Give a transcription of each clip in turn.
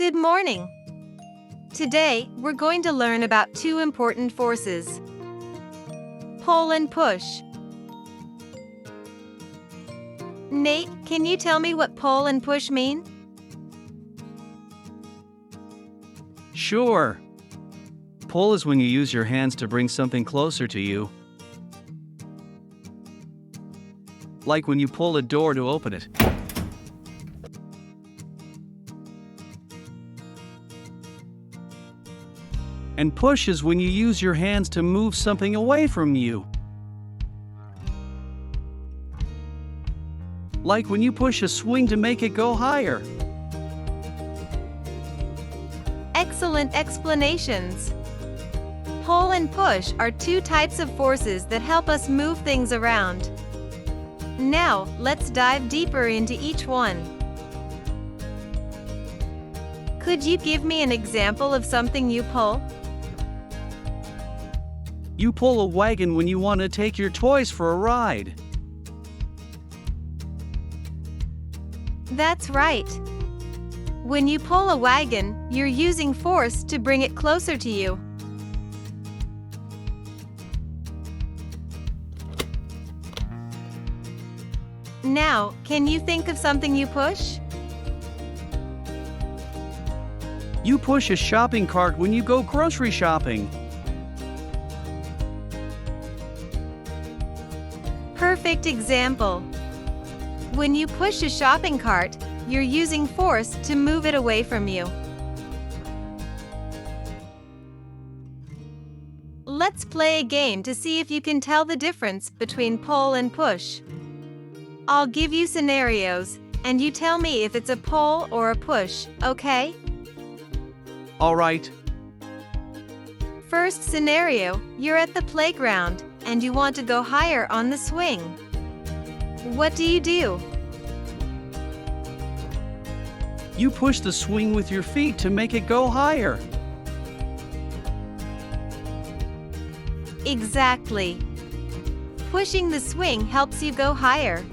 Good morning. Today, we're going to learn about two important forces: pull and push. Nate, can you tell me what pull and push mean? Sure. Pull is when you use your hands to bring something closer to you. Like when you pull a door to open it. And push is when you use your hands to move something away from you. Like when you push a swing to make it go higher. Excellent explanations. Pull and push are two types of forces that help us move things around. Now, let's dive deeper into each one. Could you give me an example of something you pull? You pull a wagon when you want to take your toys for a ride. That's right. When you pull a wagon, you're using force to bring it closer to you. Now, can you think of something you push? You push a shopping cart when you go grocery shopping. Perfect example. When you push a shopping cart, you're using force to move it away from you. Let's play a game to see if you can tell the difference between pull and push. I'll give you scenarios, and you tell me if it's a pull or a push, okay? All right. First scenario, you're at the playground, and you want to go higher on the swing. What do? You push the swing with your feet to make it go higher. Exactly. Pushing the swing helps you go higher.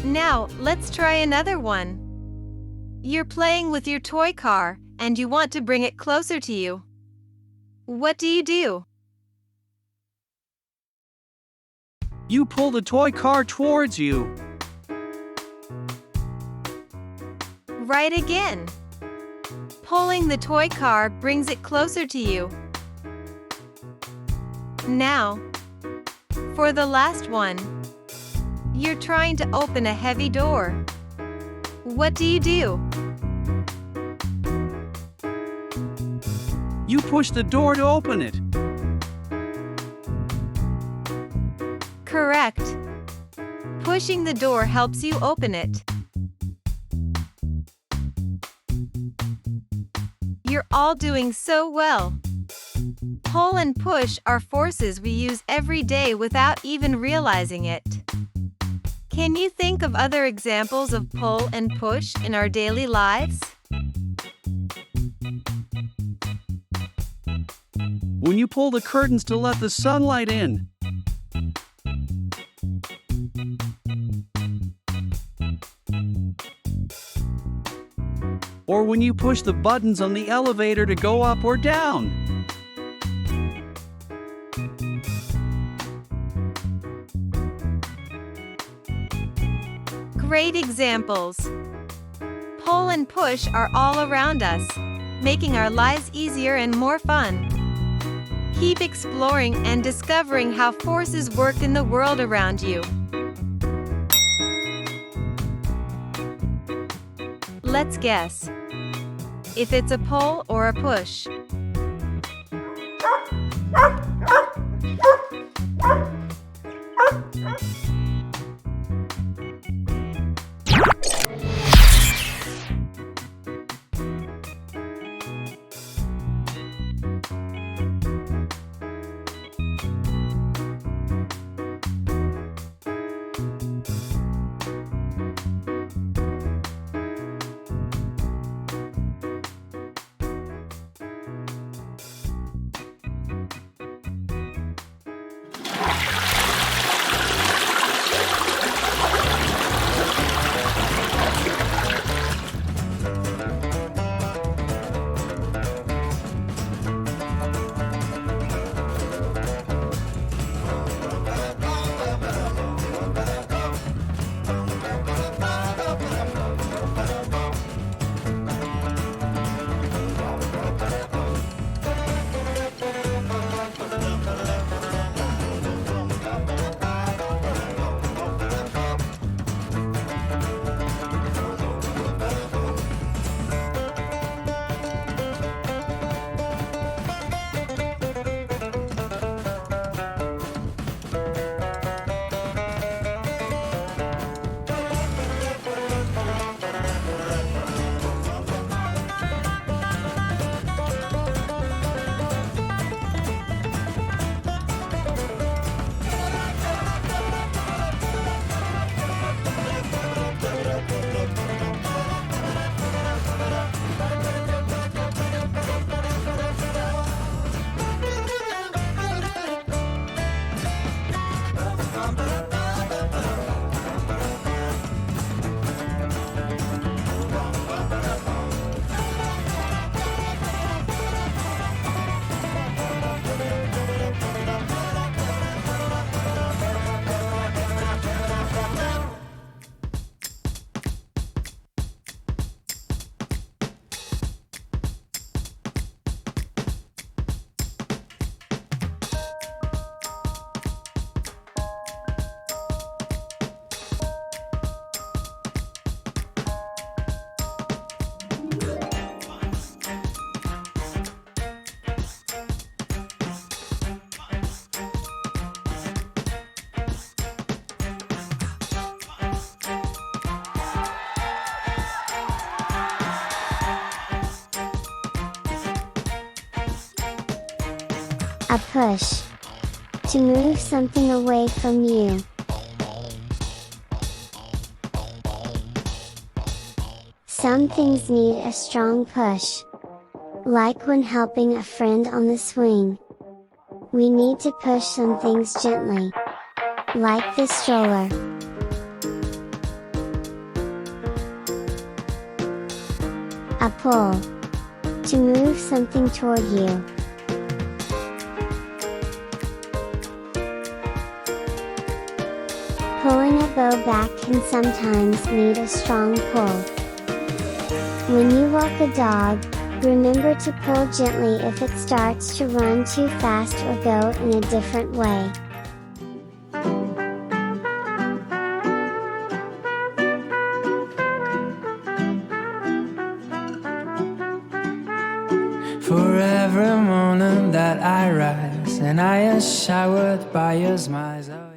Now, let's try another one. You're playing with your toy car, and you want to bring it closer to you. What do? You pull the toy car towards you. Right again. Pulling the toy car brings it closer to you. Now, for the last one. You're trying to open a heavy door. What do? You push the door to open it. Correct. Pushing the door helps you open it. You're all doing so well. Pull and push are forces we use every day without even realizing it. Can you think of other examples of pull and push in our daily lives? When you pull the curtains to let the sunlight in. Or when you push the buttons on the elevator to go up or down. Great examples. Pull and push are all around us, making our lives easier and more fun. Keep exploring and discovering how forces work in the world around you. Let's guess. If it's a pull or a push. A push. To move something away from you. Some things need a strong push. Like when helping a friend on the swing. We need to push some things gently. Like the stroller. A pull. To move something toward you. Pulling a bow back can sometimes need a strong pull. When you walk a dog, remember to pull gently if it starts to run too fast or go in a different way. For every morning that I rise and I am showered by your smiles.